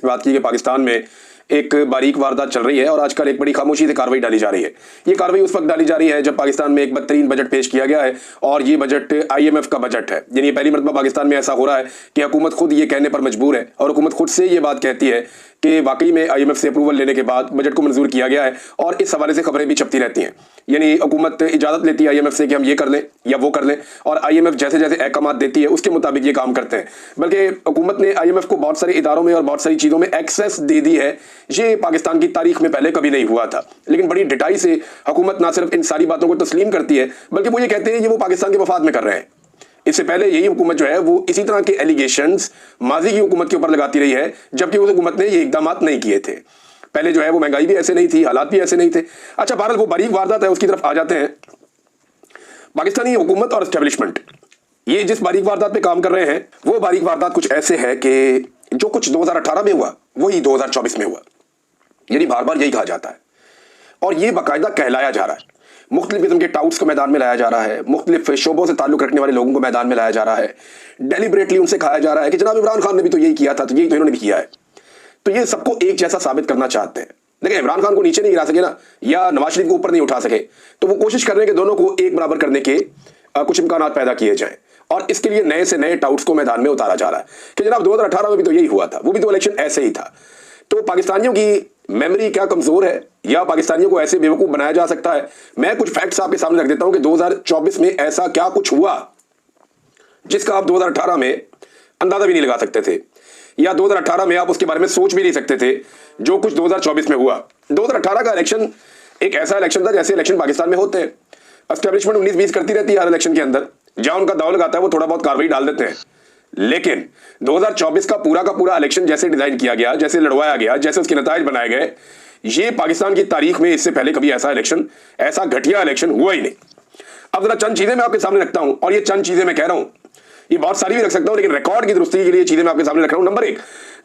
पे बात की कि पाकिस्तान में एक बारीक वारदात चल रही है और आजकल एक बड़ी खामोशी से कार्रवाई डाली जा रही है। ये कार्रवाई उस वक्त डाली जा रही है जब पाकिस्तान में एक बदतरीन बजट पेश किया गया है और ये बजट IMF का बजट है। यानी पहली मरतबा पाकिस्तान में ऐसा हो रहा है कि हुकूमत खुद ये कहने पर मजबूर है और हुकूमत खुद से ये बात कहती है कि वाकई में IMF से अप्रूवल लेने के बाद बजट को मंजूर किया गया है और इस हवाले से खबरें भी छपती रहती हैं। यानी हुकूमत इजाज़त लेती है IMF से कि हम ये कर लें या वो कर लें और IMF जैसे जैसे अहकाम देती है उसके मुताबिक ये काम करते हैं। बल्कि हुकूमत ने IMF को बहुत सारे इदारों में और बहुत सारी चीज़ों में एक्सेस दे दी है। ये पाकिस्तान की तारीख में पहले कभी नहीं हुआ था। लेकिन बड़ी डिटाई से हुकूमत ना सिर्फ इन सारी बातों को तस्लीम करती है बल्कि वो ये कहते हैं कि वो पाकिस्तान के मफाद में कर रहे हैं। इससे पहले यही हुकूमत जो है वो इसी तरह के एलिगेशंस माजी की हुकूमत के ऊपर लगाती रही है जबकि उस हुकूमत ने ये इकदाम नहीं किए थे। पहले जो है वो महंगाई भी ऐसे नहीं थी, हालात भी ऐसे नहीं थे। अच्छा, बहरहाल वो बारीक वारदात है उसकी तरफ आ जाते हैं। पाकिस्तानी हुकूमत और एस्टेब्लिशमेंट ये जिस बारीक वारदात पे काम कर रहे हैं वो बारीक वारदात कुछ ऐसे है कि जो कुछ 2018 में हुआ वही 2024 में हुआ। यानी बार बार यही कहा जाता है और ये बाकायदा कहलाया जा रहा है। मुख्तलिफ किस्म के टाउट्स को मैदान में लाया जा रहा है, मुख्तलिफ शोबों से ताल्लुक रखने वाले लोगों को मैदान में लाया जा रहा है। डेलिबरेटली उनसे कहा जा रहा है कि जनाब इमरान खान ने भी तो यही किया था, तो यही तो इन्होंने भी किया है। तो ये सबको एक जैसा साबित करना चाहते हैं। लेकिन इमरान खान को नीचे नहीं गिरा सके ना, या नवाज शरीफ को ऊपर नहीं उठा सके, तो वो कोशिश कर रहे हैं कि दोनों को एक बराबर करने के कुछ इम्कान पैदा किए जाएं और इसके लिए नए से नए टाउट्स को मैदान में उतारा जा रहा है कि जनाब 2018 में भी तो यही हुआ था, वो भी तो इलेक्शन ऐसे ही था। तो पाकिस्तानियों की मेमोरी क्या कमजोर है या पाकिस्तानियों को ऐसे बेवकूफ बनाया जा सकता है? मैं कुछ फैक्ट्स आपके सामने रख देता हूं कि 2024 में ऐसा क्या कुछ हुआ जिसका आप 2018 में अंदाजा भी नहीं लगा सकते थे, या 2018 में आप उसके बारे में सोच भी नहीं सकते थे जो कुछ 2024 में हुआ। 2018 का इलेक्शन एक ऐसा इलेक्शन था जैसे इलेक्शन पाकिस्तान में होते हैं। एस्टेब्लिशमेंट 19-20 करती रहती है हर इलेक्शन के अंदर, जहां उनका दाव लगाता है वो थोड़ा बहुत कार्रवाई डाल देते हैं। लेकिन 2024 का पूरा इलेक्शन जैसे डिजाइन किया गया, जैसे लड़वाया गया, जैसे उसके नताइज बनाए गए, ये पाकिस्तान की तारीख में इससे पहले कभी ऐसा इलेक्शन, ऐसा घटिया इलेक्शन हुआ ही नहीं। अब जरा चंद चीजें मैं आपके सामने रखता हूं और ये चंद चीजें मैं कह रहा हूं, ये बहुत सारी भी रख सकता हूं लेकिन रिकॉर्ड की दुरुस्ती के लिए चीजें मैं आपके सामने रख रहा हूं। नंबर 1,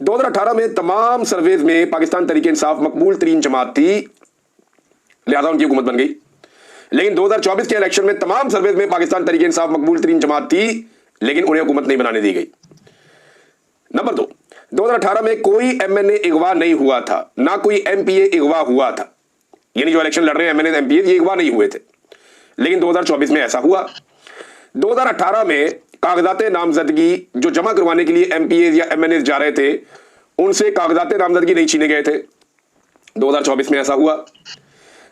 2018 में तमाम सर्वेज में पाकिस्तान तरीके इंसाफ मकबूल तरीन जमात थी, लिहाजा उनकी हुकूमत बन गई। लेकिन 2024 के इलेक्शन में तमाम सर्वेज में पाकिस्तान तरीके इंसाफ मकबूल तरीन जमात थी लेकिन उन्हें हुकूमत नहीं बनाने दी गई। नंबर 2, 2018 में कोई MNA अगवा नहीं हुआ था, ना कोई MPA अगवा हुआ था। यानी जो इलेक्शन लड़ रहे हैं MNA MPA ये अगवा नहीं हुए थे, लेकिन 2024 में ऐसा हुआ। 2018 में कागजात नामजदगी जो जमा करवाने के लिए MPA या MNA जा रहे थे उनसे कागजात नामजदगी नहीं छीने गए थे, 2024 में ऐसा हुआ।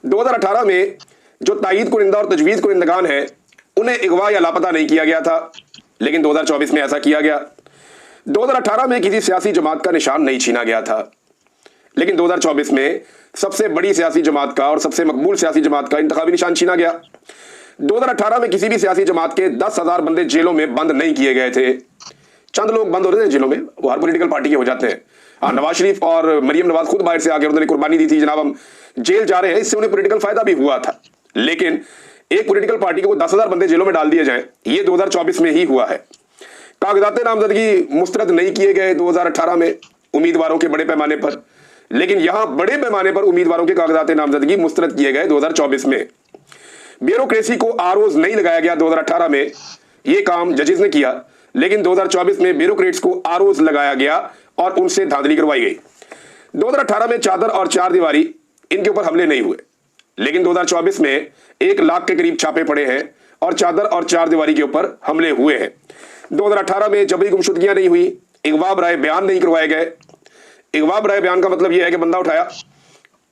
2018 में जो तायीद कुरिंदा और तजवीज़ कुरिंदगान है उन्हें अगवा या लापता नहीं किया गया था, लेकिन 2024 में ऐसा किया गया। 2018 में किसी सियासी जमात का निशान नहीं छीना गया था, लेकिन 2024 में सबसे बड़ी सियासी जमात का और सबसे मकबूल सियासी जमात का इंतखाबी निशान छीना गया। 2018 में किसी भी सियासी जमात के 10,000 बंदे जेलों में बंद नहीं किए गए थे। चंद लोग बंद होते थे जेलों में, वो हर पॉलिटिकल पार्टी के हो जाते हैं। नवाज शरीफ और मरियम नवाज खुद बाहर से आकर उन्होंने कुर्बानी दी थी, जनाब हम जेल जा रहे हैं, इससे उन्हें पॉलिटिकल फायदा भी हुआ था। लेकिन एक पॉलिटिकल पार्टी को 10,000 बंदे जेलों में डाल दिए जाएं, ये 2024 में ही हुआ है। कागजात नामजदगी मुस्तरद नहीं किए गए 2018 में उम्मीदवारों के बड़े पैमाने पर, लेकिन यहां बड़े पैमाने पर उम्मीदवारों के कागजात नामजदगी मुस्तरद किए गए 2024 में। ब्यूरोक्रेसी को आरोज नहीं लगाया गया 2018 में, यह काम जजेस ने किया, लेकिन 2024 में ब्यूरोक्रेट्स को आरोज लगाया गया और उनसे धांधली करवाई गई। 2018 में चादर और चार दीवारी इनके ऊपर हमले नहीं हुए, लेकिन 2024 में 1 लाख के करीब छापे पड़े हैं और चादर और चार दीवारी के ऊपर हमले हुए हैं। 2018 में जबरी गुमशुदगियां नहीं हुई, अगवा बराए बयान नहीं करवाए गए। अगवा बराए बयान का मतलब यह है कि बंदा उठाया,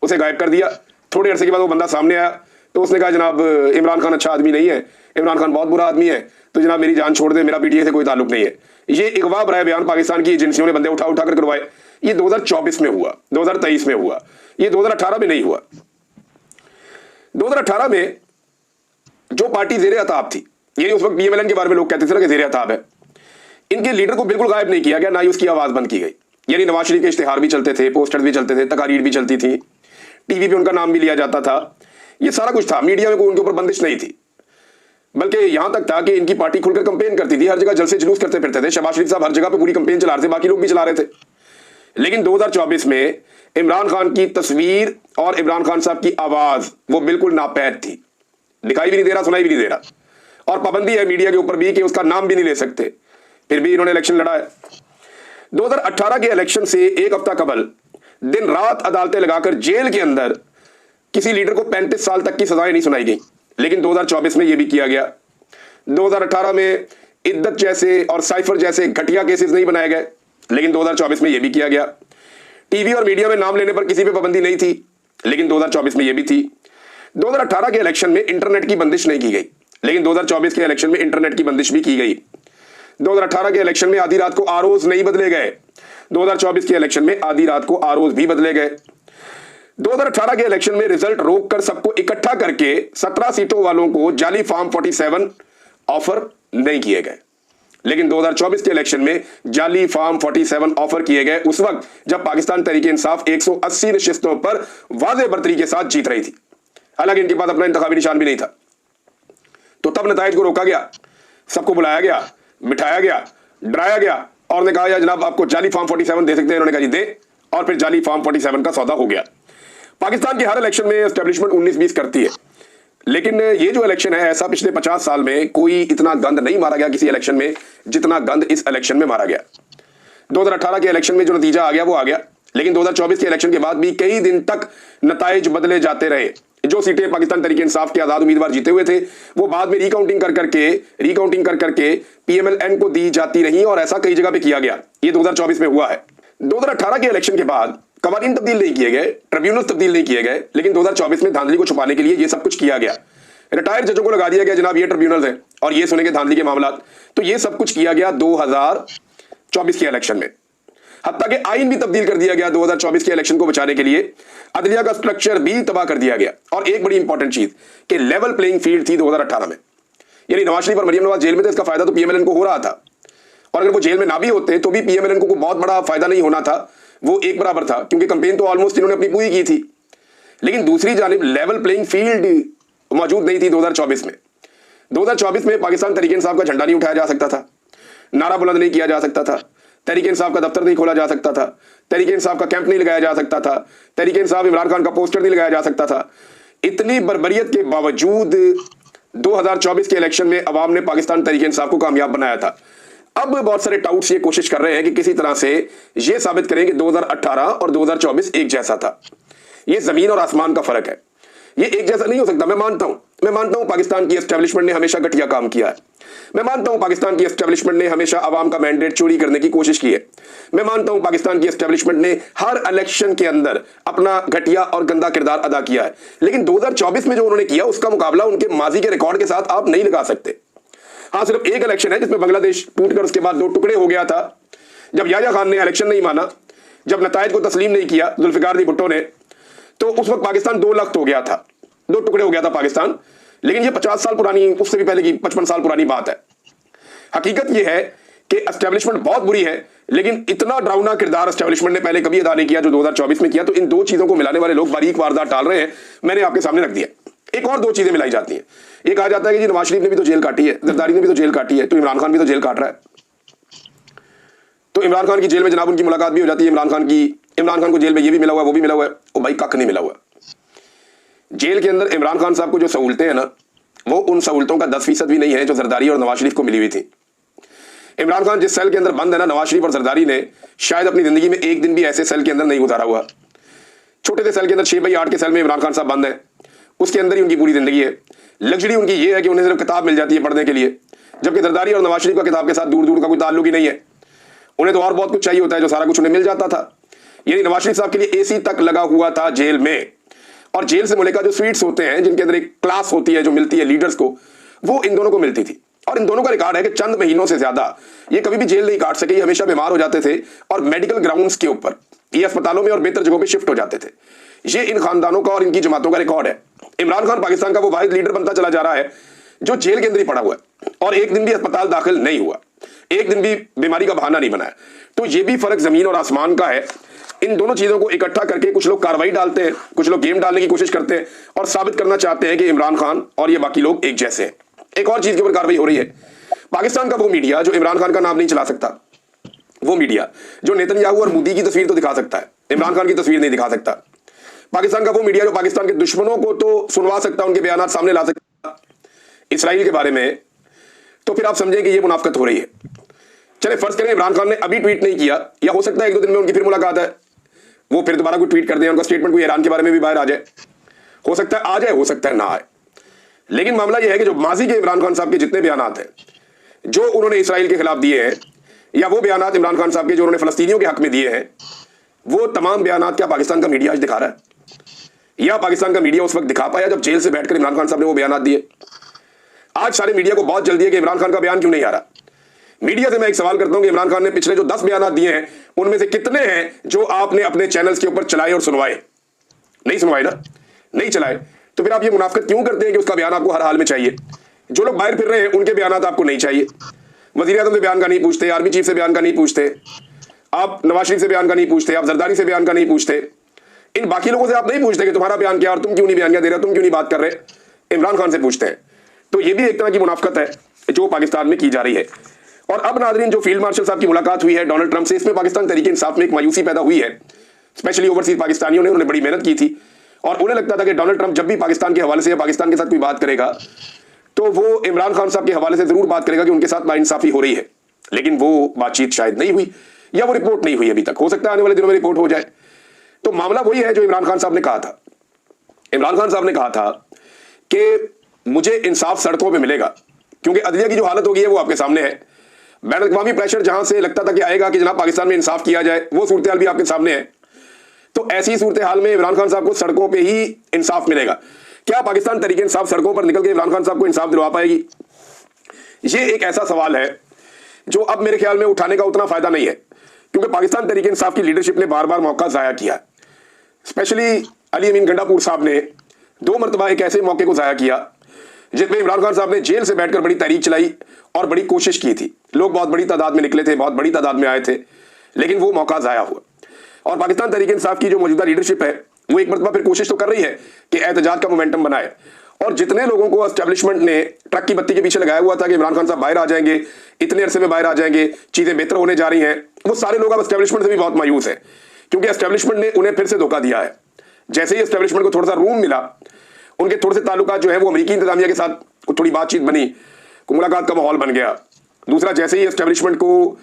उसे गायब कर दिया, थोड़े अरसे के बाद वो बंदा सामने आया तो उसने कहा जनाब इमरान खान अच्छा आदमी नहीं है, इमरान खान बहुत बुरा आदमी है, तो जनाब मेरी जान छोड़ दे, मेरा PTI से कोई ताल्लुक नहीं है। ये अगवा बराए बयान पाकिस्तान की एजेंसियों ने बंदे उठा कर करवाए। ये 2024 में हुआ, 2023 में हुआ, ये 2018 में नहीं हुआ। 2018 में जो पार्टी ज़ेरे अताब थी, ये उस वक्त PMLN के बारे में लोग कहते थे कि ज़ेरे अताब है, इनके लीडर को बिल्कुल गायब नहीं किया गया, ना ही उसकी आवाज़ बंद की गई। यानी नवाज शरीफ के इश्तिहार भी चलते थे, पोस्टर्स भी चलते थे, तकारीर भी चलती थी, टीवी पे उनका नाम भी लिया जाता था, ये सारा कुछ था। मीडिया में कोई उनके ऊपर बंदिश नहीं थी, बल्कि यहां तक था कि इनकी पार्टी खुलकर कंपेन करती थी, हर जगह जलसे जुलूस करते फिरते थे। शहबाज शरीफ साहब हर जगह पे पूरी कंपेन चला रहे थे, बाकी लोग भी चला रहे थे। लेकिन 2024 में इमरान खान की तस्वीर और इमरान खान साहब की आवाज वो बिल्कुल नापैद थी, दिखाई भी नहीं दे रहा, सुनाई भी नहीं दे रहा, और पाबंदी है मीडिया के ऊपर भी कि उसका नाम भी नहीं ले सकते, फिर भी इन्होंने इलेक्शन लड़ा है। 2018 के इलेक्शन से एक हफ्ता कबल दिन रात अदालतें लगाकर जेल के अंदर किसी लीडर को 35 साल तक की सजाएं नहीं सुनाई गई, लेकिन 2024 में यह भी किया गया। 2018 में इद्दत जैसे और साइफर जैसे घटिया केसेस नहीं बनाए गए, लेकिन 2024 में यह भी किया गया। टीवी और मीडिया में नाम लेने पर किसी पे पाबंदी नहीं थी, लेकिन 2024 में यह भी थी। 2018 के इलेक्शन में इंटरनेट की बंदिश नहीं की गई, लेकिन 2024 के इलेक्शन में इंटरनेट की बंदिश भी की गई। 2018 के इलेक्शन में आधी रात को आरओज नहीं बदले गए, 2024 के इलेक्शन में आधी रात को आरओज भी बदले गए। 2018 के इलेक्शन में रिजल्ट रोककर सबको इकट्ठा करके 17 सीटों वालों को जाली फॉर्म 47 ऑफर नहीं किए गए, लेकिन 2024 के इलेक्शन में जाली फॉर्म 47 ऑफर किए गए उस वक्त जब पाकिस्तान तहरीक इंसाफ 180 नशिस्तों पर वाज़ेह बर्तरी के साथ जीत रही थी। हालांकि इनके पास अपना इंतखाबी निशान भी नहीं था, तो तब नताइज को रोका गया, सबको बुलाया गया, बिठाया गया, डराया गया और ने कहा, या जनाब आपको जाली फॉर्म 47 दे सकते हैं। उन्होंने कहा जी दे, और फिर जाली फॉर्म 47 का सौदा हो गया। पाकिस्तान के हर इलेक्शन में एस्टेब्लिशमेंट 19-20 करती है, लेकिन ये जो इलेक्शन है ऐसा पिछले 50 साल में कोई इतना गंद नहीं मारा गया किसी इलेक्शन में जितना गंद इस इलेक्शन में मारा गया। 2018 के इलेक्शन में जो नतीजा आ गया वो आ गया, लेकिन 2024 के इलेक्शन के बाद भी कई दिन तक नताइज बदले जाते रहे। जो सीटें पाकिस्तान तहरीक इंसाफ के आजाद उम्मीदवार जीते हुए थे वो बाद में रिकाउंटिंग कर करके पीएमएलएन को दी जाती रही, और ऐसा कई जगह पे किया गया। ये 2024 में हुआ है। 2018 के इलेक्शन के बाद कवानीन तब्दील नहीं किए गए, ट्रिब्यूनल तब्दील नहीं किए गए, लेकिन 2024 में धांधली को छुपाने के लिए ये सब कुछ किया गया। रिटायर्ड जजों को लगा दिया गया, जनाब ये ट्रिब्यूनल है और ये सुनेंगे धांधली के मामला। तो ये सब कुछ किया गया 2024 के इलेक्शन में। हत्ता के आइन भी तब्दील कर दिया गया 2024 के इलेक्शन को बचाने के लिए। अदलिया का स्ट्रक्चर भी तबाह कर दिया गया। और एक बड़ी इंपॉर्टेंट चीज कि लेवल प्लेइंग फील्ड थी 2018 में, यानी नवाज शरीफ और मरियम नवाज जेल में थे, इसका फायदा तो पीएमएलएन को हो रहा था, और अगर वो जेल में ना भी होते तो भी पीएमएलएन को बहुत बड़ा फायदा नहीं होना था, वो एक बराबर था, क्योंकि कंपेन तो ऑलमोस्ट इन्होंने अपनी पूरी की थी। लेकिन दूसरी जानिब लेवल प्लेइंग फील्ड मौजूद नहीं थी 2024 में। 2024 में पाकिस्तान तहरीक इंसाफ का झंडा नहीं उठाया जा सकता था, नारा बुलंद नहीं किया जा सकता था, तहरीक इंसाफ का दफ्तर नहीं खोला जा सकता था, तहरीक इंसाफ का कैंप नहीं लगाया जा सकता था, तहरीक इंसाफ इमरान खान का पोस्टर नहीं लगाया जा सकता था। इतनी बर्बरियत के बावजूद 2024 के इलेक्शन में अवाम ने पाकिस्तान तहरीक इंसाफ को कामयाब बनाया था। अब बहुत सारे टाउट्स ये कोशिश कर रहे हैं कि किसी तरह से ये साबित करें कि 2018 और 2024 एक जैसा था। ये जमीन और आसमान का फर्क है, ये एक जैसा नहीं हो सकता। मैं मानता हूं पाकिस्तान की एस्टेब्लिशमेंट ने हमेशा घटिया काम किया है। मैं मानता हूं पाकिस्तान की एस्टेब्लिशमेंट ने हमेशा आवाम का मैंडेट चोरी करने की कोशिश की है। मैं मानता हूं पाकिस्तान की एस्टेब्लिशमेंट ने हर इलेक्शन के अंदर अपना घटिया और गंदा किरदार अदा किया है, लेकिन 2024 में जो उन्होंने किया उसका मुकाबला उनके माजी के रिकॉर्ड के साथ आप नहीं लगा सकते। हाँ, सिर्फ एक इलेक्शन है जिसमें बांग्लादेश टूटकर उसके बाद दो टुकड़े हो गया था, जब याह्या खान ने इलेक्शन नहीं माना, जब नताइज को तस्लीम नहीं किया जुल्फिकार भुट्टो ने, तो उस वक्त पाकिस्तान दो लख्त हो गया था, दो टुकड़े हो गया था पाकिस्तान। लेकिन ये 50 साल पुरानी, उससे भी पहले की 55 साल पुरानी बात है। हकीकत यह है कि एस्टेब्लिशमेंट बहुत बुरी है, लेकिन इतना डरावना किरदार एस्टेब्लिशमेंट ने पहले कभी अदा नहीं किया जो 2024 में किया। तो इन दो चीजों को मिलाने वाले लोग बारीक वारदात डाल रहे हैं, मैंने आपके सामने रख दिया। एक और दो चीजें मिलाई जाती हैं। एक कहा जाता है कि जी नवाज शरीफ ने भी तो जेल काटी है, जरदारी ने भी तो जेल काटी है, तो इमरान खान भी तो जेल काट रहा है। तो इमरान खान की जेल में जनाब उनकी मुलाकात भी हो जाती है। इमरान खान को जेल में ये भी मिला हुआ है, वो भी मिला हुआ है। ओ भाई, कख नहीं मिला हुआ। जेल के अंदर इमरान खान साहब को जो सहूलतें हैं ना, वो उन सहूलतों का 10% भी नहीं है जो जरदारी और नवाज शरीफ को मिली हुई थी। इमरान खान जिस सेल के अंदर बंद है ना, नवाज शरीफ और जरदारी ने शायद अपनी जिंदगी में एक दिन भी ऐसे सेल के अंदर नहीं गुजारा हुआ। छोटे से सेल के अंदर 6x8 के सेल में इमरान खान साहब बंद है, उसके अंदर ही उनकी पूरी जिंदगी है। लग्जरी उनकी ये है कि उन्हें सिर्फ किताब मिल जाती है पढ़ने के लिए, जबकि जरदारी और नवाज शरीफ का किताब के साथ दूर दूर का कोई ताल्लुक ही नहीं है। उन्हें तो और बहुत कुछ चाहिए होता है जो सारा कुछ उन्हें मिल जाता था। यानी नवाज शरीफ साहब के लिए एसी तक लगा हुआ था जेल में, और जेल से मुल्का जो स्वीट्स होते हैं जिनके अंदर एक क्लास होती है जो मिलती है लीडर्स को, वो इन दोनों को मिलती थी। और इन दोनों का रिकॉर्ड है कि चंद महीनों से ज्यादा ये कभी भी जेल नहीं काट सके, ये हमेशा बीमार हो जाते थे और मेडिकल ग्राउंड्स के ऊपर ये अस्पतालों में और बेहतर जगहों पे शिफ्ट हो जाते थे। ये इन खानदानों का और इनकी जमातों का रिकॉर्ड है। इमरान खान पाकिस्तान का वो वाहिद लीडर बनता चला जा रहा है जो जेल के अंदर ही पड़ा हुआ है और एक दिन भी अस्पताल दाखिल नहीं हुआ, एक दिन भी बीमारी का बहाना नहीं बनाया। तो ये भी फर्क जमीन और आसमान का है। इन दोनों चीजों को इकट्ठा करके कुछ लोग कार्रवाई डालते हैं, कुछ लोग गेम डालने की कोशिश करते हैं और साबित करना चाहते हैं कि इमरान खान और ये बाकी लोग एक जैसे हैं। एक और चीज के ऊपर कार्रवाई हो रही है। पाकिस्तान का वो मीडिया जो इमरान खान का नाम नहीं चला सकता, वो मीडिया जो नेतन्याहू और मोदी की तस्वीर तो दिखा सकता है, इमरान खान की तस्वीर नहीं दिखा सकता। पाकिस्तान का वो मीडिया जो पाकिस्तान के दुश्मनों को तो सुनवा सकता, उनके बयान सामने ला सकता इसराइल के बारे में, तो फिर आप समझें कि ये मुनाफकत हो रही है। चले फर्ज करें इमरान खान ने अभी ट्वीट नहीं किया, या हो सकता है 1-2 दिन में उनकी फिर मुलाकात है, वो फिर दोबारा कोई ट्वीट कर दें, उनका स्टेटमेंट कोई ईरान के बारे में भी बाहर आ जाए, हो सकता है आ जाए, हो सकता है ना आए। लेकिन मामला यह है कि जो माजी के इमरान खान साहब के जितने बयानात हैं जो उन्होंने इसराइल के खिलाफ दिए हैं, या वो बयानात इमरान खान साहब के जो उन्होंने फलस्तीनियों के हक में दिए हैं, वो तमाम बयानात क्या पाकिस्तान का मीडिया आज दिखा रहा है? या पाकिस्तान का मीडिया उस वक्त दिखा पाया जब जेल से बैठकर इमरान खान साहब ने वो बयानात दिए? आज सारे मीडिया को बहुत जल्दी है कि इमरान खान का बयान क्यों नहीं आ रहा। मीडिया से मैं एक सवाल करता हूं कि इमरान खान ने पिछले जो 10 बयानात दिए हैं उनमें से कितने हैं जो आपने अपने चैनल्स के ऊपर चलाए और सुनवाए? नहीं सुनवाए ना, नहीं चलाए, तो फिर आप ये मुनाफिकत क्यों करते हैं कि उसका बयान आपको हर हाल में चाहिए? जो लोग बाहर फिर रहे हैं उनके बयानात आपको नहीं चाहिए, वजीर आज़म से बयान का नहीं पूछते, आर्मी चीफ से बयान का नहीं पूछते, आप नवाज शरीफ से बयान का नहीं पूछते, आप जरदारी से बयान का नहीं पूछते, इन बाकी लोगों से आप नहीं पूछते कि तुम्हारा बयान क्या और तुम क्यों नहीं बयानिया दे रहे, तुम क्यों नहीं बात कर रहे। इमरान खान से पूछते हैं। तो ये भी एक तरह की मुनाफिकत है जो पाकिस्तान में की जा रही है। और अब नाज़रीन, जो फील्ड मार्शल साहब की मुलाकात हुई है डोनाल्ड ट्रंप से, इसमें पाकिस्तान तहरीक इंसाफ में एक मायूसी पैदा हुई है, स्पेशली ओवरसीज पाकिस्तानियों ने। उन्होंने बड़ी मेहनत की थी और उन्हें लगता था कि डोनाल्ड ट्रंप जब भी पाकिस्तान के हवाले से या पाकिस्तान के साथ कोई बात करेगा तो वो इमरान खान साहब के हवाले से जरूर बात करेगा कि उनके साथ नाइंसाफी हो रही है। लेकिन वो बातचीत शायद नहीं हुई, या वो रिपोर्ट नहीं हुई अभी तक। हो सकता है आने वाले दिनों में रिपोर्ट हो जाए। तो मामला वही है जो इमरान खान साहब ने कहा था। इमरान खान साहब ने कहा था कि मुझे इंसाफ सड़कों पे मिलेगा, क्योंकि अदलिया की जो हालत होगी है वो आपके सामने है। बैन अवी प्रेशर जहां से लगता था कि आएगा कि जनाब पाकिस्तान में इंसाफ किया जाए, वो सूरत हाल भी आपके सामने है। तो ऐसी सूरत हाल में इमरान खान साहब को सड़कों पर ही इंसाफ मिलेगा। क्या पाकिस्तान तरीके इंसाफ सड़कों पर निकल के इमरान खान साहब को इंसाफ दिलवा पाएगी? ये एक ऐसा सवाल है जो अब मेरे ख्याल में उठाने का उतना फायदा नहीं है, क्योंकि पाकिस्तान तरीके इंसाफ की लीडरशिप ने बार बार मौका जाया किया। स्पेशली अली अमीन गंडापुर साहब ने 2 मरतबा एक ऐसे मौके को जाया किया जिसमें इमरान खान साहब ने जेल से बैठकर बड़ी तहरीक चलाई और बड़ी कोशिश की थी। लोग बहुत बड़ी तादाद में निकले थे, बहुत बड़ी तादाद में आए थे, लेकिन वो मौका जाया हुआ। और पाकिस्तान तहरीक इंसाफ की जो मौजूदा लीडरशिप है वो एक मरतबा फिर कोशिश तो कर रही है कि एहतजाज का मोमेंटम बनाए। और जितने लोगों को एस्टेब्लिशमेंट ने ट्रक की बत्ती के पीछे लगाया हुआ था कि इमरान खान साहब बाहर आ जाएंगे, इतने अरसे में बाहर आ जाएंगे, चीजें बेहतर होने जा रही हैं, वो सारे लोग अब एस्टेब्लिशमेंट से भी बहुत मायूस हैं, क्योंकि एस्टेब्लिशमेंट ने उन्हें फिर से धोखा दिया है। जैसे ही एस्टेब्लिशमेंट को थोड़ा सा रूम मिला, उनके थोड़े से ताल्लुकात जो है वो अमेरिकी इंतजामिया के साथ थोड़ी बातचीत बनी, मुलाकात का माहौल बन गया। दूसरा, जैसे ही एस्टेब्लिशमेंट को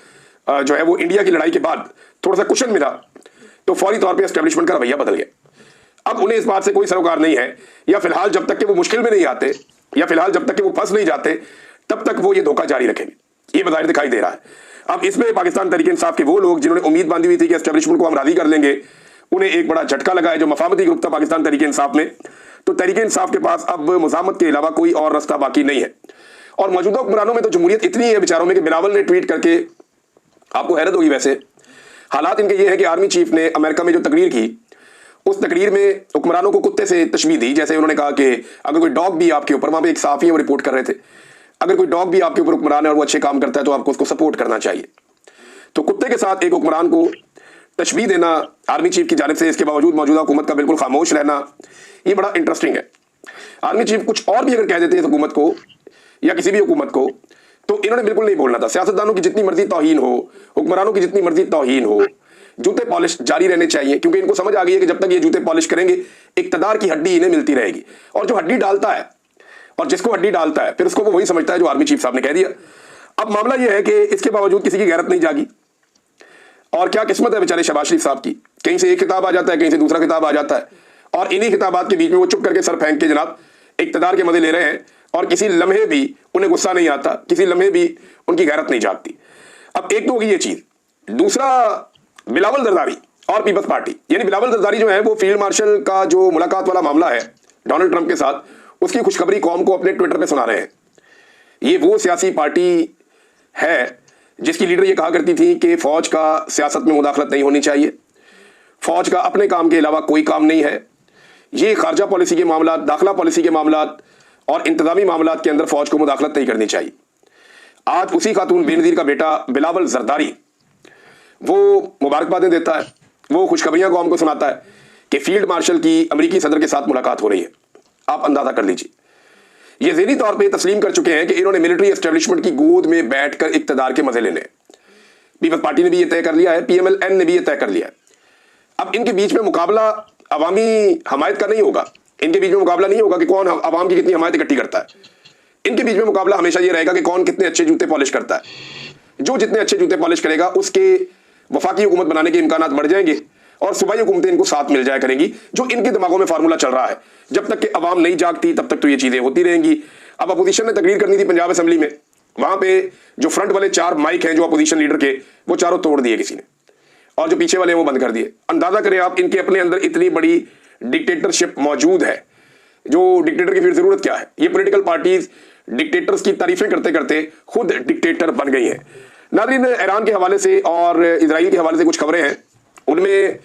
जो है वो इंडिया की लड़ाई के बाद थोड़ा सा कुशन मिला, तो फौरी तौर पर एस्टेब्लिशमेंट का रवैया बदल गया। अब उन्हें इस बात से कोई सरोकार नहीं है, या फिलहाल जब तक कि वो मुश्किल में नहीं आते, या फिलहाल जब तक कि वो फंस नहीं जाते, तब तक वो ये धोखा जारी रखेंगे। ये बज़ाहिर दिखाई दे रहा है। अब इसमें पाकिस्तान तहरीक इंसाफ के वो लोग जिन्होंने उम्मीद बांधी हुई थी कि एस्टेब्लिशमेंट को हम राजी कर लेंगे, उन्हें एक बड़ा झटका लगा है जो मफामती ग्रुप था पाकिस्तान तहरीक इंसाफ में। तो तहरीक इंसाफ के पास अब मुज़ामत के अलावा कोई और रास्ता बाकी नहीं है। और मौजूदा हुक्मरानों में तो जमहूरियत इतनी है बेचारों में कि बिलावल ने ट्वीट करके, आपको हैरत होगी वैसे, हालात इनके ये हैं कि आर्मी चीफ ने अमेरिका में जो तकरीर की, उस तकरीर में हुक्मरानों को कुत्ते से तशबीह दी। जैसे उन्होंने कहा कि अगर कोई डॉग भी आपके ऊपर, वहां पे एक साफी है वो रिपोर्ट कर रहे थे, अगर कोई डॉग भी आपके ऊपर हुक्मरान है और वो अच्छे काम करता है तो आपको उसको सपोर्ट करना चाहिए। तो कुत्ते के साथ एक हुक्मरान को तशबीह देना आर्मी चीफ की जानिब से, इसके बावजूद मौजूदा हुकूमत का बिल्कुल खामोश रहना, ये बड़ा इंटरेस्टिंग है। आर्मी चीफ कुछ और भी अगर कह देते हैं हुकूमत को या किसी भी हुकूमत को, तो इन्होंने बिल्कुल नहीं बोलना था। सियासतदानों की जितनी मर्जी तौहीन हो, हुक्मरानों की जितनी मर्जी तौहीन हो, जूते पॉलिश जारी रहने चाहिए, क्योंकि इनको समझ आ गई है कि जब तक ये जूते पॉलिश करेंगे इक्तदार की हड्डी इन्हें मिलती रहेगी। और जो हड्डी डालता है और जिसको हड्डी डालता है फिर उसको वो वही समझता है जो आर्मी चीफ साहब ने कह दिया। अब मामला ये है कि इसके बावजूद किसी की गैरत नहीं जागी। और क्या किस्मत है बेचारे शहबाज शरीफ साहब की, कहीं से एक खिताब आ जाता है, कहीं से दूसरा खिताब आ जाता है, और इन्हीं खिताबात के बीच में वो चुप करके सर फेंक के जनाब इक्तदार के मजे ले रहे हैं, और किसी लम्हे भी उन्हें गुस्सा नहीं आता, किसी लम्हे भी उनकी गैरत नहीं जागती। अब एक तो होगी ये चीज। दूसरा, बिलावल जरदारी और पीपल्स पार्टी, यानी बिलावल जरदारी जो है वो फील्ड मार्शल का जो मुलाकात वाला मामला है डोनाल्ड ट्रंप के साथ, उसकी खुशखबरी कौम को अपने ट्विटर पे सुना रहे हैं। ये वो सियासी पार्टी है जिसकी लीडर ये कहा करती थी कि फौज का सियासत में मुदाखलत नहीं होनी चाहिए, फौज का अपने काम के अलावा कोई काम नहीं है, ये खारजा पॉलिसी के मामला, दाखिला पॉलिसी के मामला और इंतजामी मामला के अंदर फौज को मुदाखलत नहीं करनी चाहिए। आज उसी खातून बेनज़ीर का बेटा बिलावल जरदारी वो मुबारकबादें देता है, वो खुशखबरियां कौम को सुनाता है कि फील्ड मार्शल की अमेरिकी सदर के साथ मुलाकात हो रही है। आप अंदाजा कर लीजिए, ये ज़हनी तौर पे तस्लीम कर चुके हैं कि इन्होंने मिलिट्री एस्टेब्लिशमेंट की गोद में बैठकर इक्तदार के मजे लेने। पीपल्स पार्टी ने भी ये तय कर लिया है, PMLN ने भी ये तय कर लिया है। अब इनके बीच में मुकाबला अवामी हमायत का नहीं होगा, इनके बीच में मुकाबला नहीं होगा कि कौन अवाम की कितनी हमायत इकट्ठी करता है। इनके बीच में मुकाबला हमेशा ये रहेगा कि कौन कितने अच्छे जूते पॉलिश करता है। जो जितने अच्छे जूते पॉलिश करेगा उसके वफाकी हुकूमत बनाने के इम्कानात बढ़ जाएंगे और सूबाई हुकूमतें इनको साथ मिल जाया करेंगी। जो इनके दिमागों में फार्मूला चल रहा है, जब तक कि अवाम नहीं जागती तब तक तो ये चीजें होती रहेंगी। अब अपोजिशन ने तकरीर करनी थी पंजाब असेंबली में, वहां पे जो फ्रंट वाले 4 माइक हैं जो अपोजिशन लीडर के, वो चारों तोड़ दिए किसी ने, और जो पीछे वाले हैं वो बंद कर दिए। अंदाजा करें आप, इनके अपने अंदर इतनी बड़ी डिक्टेटरशिप मौजूद है, जो डिक्टेटर की फिर जरूरत क्या है। ये पॉलिटिकल पार्टीज डिक्टेटर्स की तारीफें करते करते खुद डिक्टेटर बन गई हैं। नाज़रीन, ईरान के हवाले से और इजराइल के हवाले से कुछ खबरें हैं। उनमें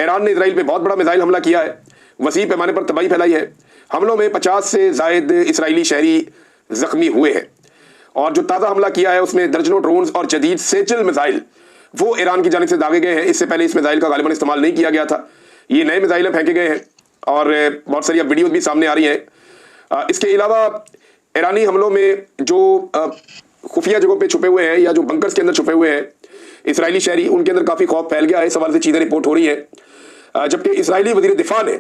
ईरान ने इजराइल पे बहुत बड़ा मिसाइल हमला किया है, वसी पैमाने पर तबाही फैलाई है। हमलों में 50 से जायद इसराइली शहरी जख्मी हुए हैं, और जो ताज़ा हमला किया है उसमें दर्जनों ड्रोन्स और जदीद सेजल मिसाइल वो ईरान की जानिब से दागे गए हैं। इससे पहले इस मिसाइल का गालिबन इस्तेमाल नहीं किया गया था, ये नए मिसाइल फेंके गए हैं और बहुत सारी वीडियोज भी सामने आ रही हैं। इसके अलावा ईरानी हमलों में जो खुफिया जगहों पे छुपे हुए हैं या जो बंकर्स के अंदर छुपे हुए हैं इसराइली शहरी, उनके अंदर काफ़ी खौफ फैल गया है। इस सवाल से चीज़ें रिपोर्ट हो रही है, जबकि इसराइली वज़ीर दिफा ने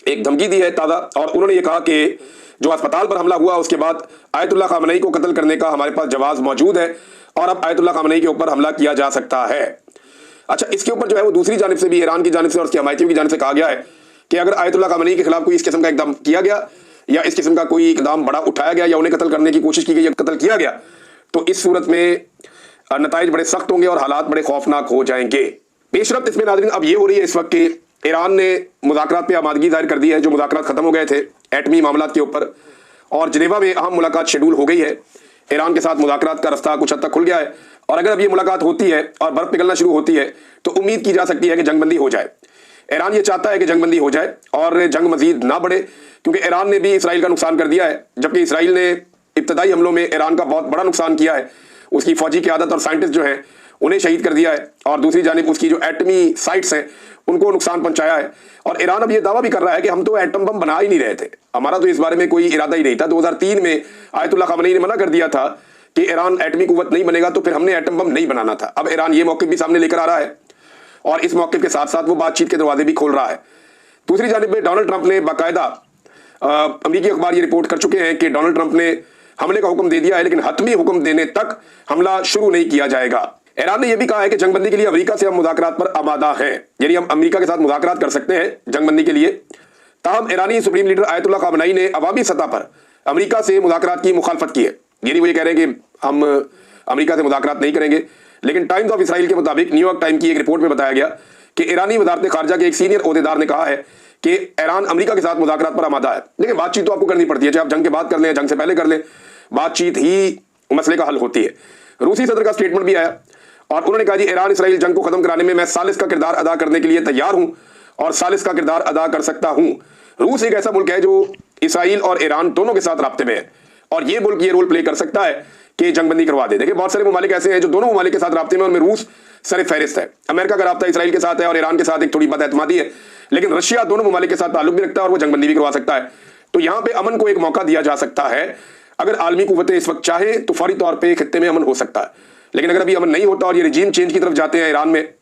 एक धमकी दी है ताज़ा, और उन्होंने ये कहा कि जो अस्पताल पर हमला हुआ उसके बाद आयतुल्लाह खामनेई को कत्ल करने का हमारे पास जवाब मौजूद है और अब आयतुल्लाह खामनेई के ऊपर हमला किया जा सकता है। अच्छा, इसके ऊपर जो है वो दूसरी जानिब से भी, ईरान की जानिब से और उसके हमायतियों की जानिब से कहा गया है कि अगर आयतुल्लाह खामनेई के खिलाफ कोई इस किस्म का इकदाम किया गया या इस किस्म का कोई इकदाम बड़ा उठाया गया या उन्हें कत्ल करने की कोशिश की गई या कत्ल किया गया, तो इस सूरत में नताइज बड़े सख्त होंगे और हालात बड़े खौफनाक हो जाएंगे। पेशरफ्त इसमें नाज़रीन अब ये हो रही है इस वक्त कि ईरान ने मुज़ाकरात पे आमादगी जाहिर कर दी है। जो मुज़ाकरात खत्म हो गए थे एटमी मामलात के ऊपर, और जिनेवा में अहम मुलाकात शेड्यूल हो गई है। ईरान के साथ मुज़ाकरात का रास्ता कुछ हद तक खुल गया है, और अगर अब ये मुलाकात होती है और बर्फ पिघलना शुरू होती है तो उम्मीद की जा सकती है कि जंगबंदी हो जाए। ईरान ये चाहता है कि जंगबंदी हो जाए और जंग मजीद ना बढ़े, क्योंकि ईरान ने भी इसराइल का नुकसान कर दिया है, जबकि इसराइल ने इब्तदाई हमलों में ईरान का बहुत बड़ा नुकसान किया है। उसकी फौजी क़यादत और साइंटिस्ट जो हैं उन्हें शहीद कर दिया है, और दूसरी जानिब उसकी जो एटमी साइट्स हैं उनको नुकसान पहुंचाया है। और ईरान अब ये दावा भी कर रहा है कि हम तो एटम बम बना ही नहीं रहे थे, हमारा तो इस बारे में कोई इरादा ही नहीं था। 2003 में आयतुल्लाह खामनेई ने मना कर दिया था कि ईरान एटमी कुव्वत नहीं बनेगा, तो फिर हमने एटम बम नहीं बनाना था। अब ईरान ये मौक़िफ़ भी सामने लेकर आ रहा है, और इस मौक़िफ़ के साथ साथ वो बातचीत के दरवाजे भी खोल रहा है। दूसरी जानिब में डोनाल्ड ट्रंप ने बाकायदा, अमरीकी अखबार ये रिपोर्ट कर चुके हैं कि डोनाल्ड ट्रंप ने हमले का हुक्म दे दिया है, लेकिन हतमी हुक्म देने तक हमला शुरू नहीं किया जाएगा। ईरान ने यह भी कहा है कि जंगबंदी के लिए अमेरिका से हम मुज़ाकरात पर आमादा हैं, यानी हम अमेरिका के साथ मुज़ाकरात कर सकते हैं जंगबंदी के लिए। ताहम ईरानी सुप्रीम लीडर आयतुल्लाह खामनेई ने अवामी सतह पर अमेरिका से मुज़ाकरात की मुखालफत की है, यानी वो ये कह रहे हैं कि हम अमेरिका से मुज़ाकरात नहीं करेंगे। लेकिन टाइम्स ऑफ इसराइल के मुताबिक न्यूयॉर्क टाइम की एक रिपोर्ट में बताया गया कि ईरानी वज़ारत ख़ारजा के एक सीनियर ओहदेदार ने कहा है कि ईरान अमेरिका के साथ मुज़ाकरात पर आमादा है। लेकिन बातचीत तो आपको करनी पड़ती है, चाहे आप जंग के बाद कर लें, जंग से पहले कर लें, बातचीत ही मसले का हल होती है। रूसी सदर का स्टेटमेंट भी आया और उन्होंने कहा जी, ईरान इसराइल जंग को खत्म कराने में मैं सालिस का किरदार अदा करने के लिए तैयार हूं और सालिस का किरदार अदा कर सकता हूं। रूस एक ऐसा मुल्क है जो इसराइल और ईरान दोनों के साथ राब्ते में है, और ये मुल्क ये रोल प्ले कर सकता है कि जंगबंदी करवा दे। देखिए, बहुत सारे ममालिक ऐसे हैं जो दोनों ममालिक के साथ राब्ते में, उनमें रूस सर फहरिस्त है। अमेरिका का राब्ता इसराइल के साथ है और ईरान के साथ एक थोड़ी बदएतमादी है, लेकिन रशिया दोनों ममालिक के साथ ताल्लुक भी रखता है और वो जंगबंदी भी करवा सकता है। तो यहाँ पे अमन को एक मौका दिया जा सकता है। अगर आलमी कुव्वतें इस वक्त चाहे तो फौरी तौर पर खित्ते में अमन हो सकता है, लेकिन अगर अभी अमन नहीं होता और ये रिजीम चेंज की तरफ जाते हैं ईरान में,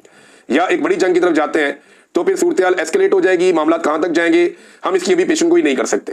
या एक बड़ी जंग की तरफ जाते हैं, तो फिर सूरत हाल एस्केलेट हो जाएगी। मामला कहां तक जाएंगे हम इसकी अभी पेशन गोई नहीं कर सकते।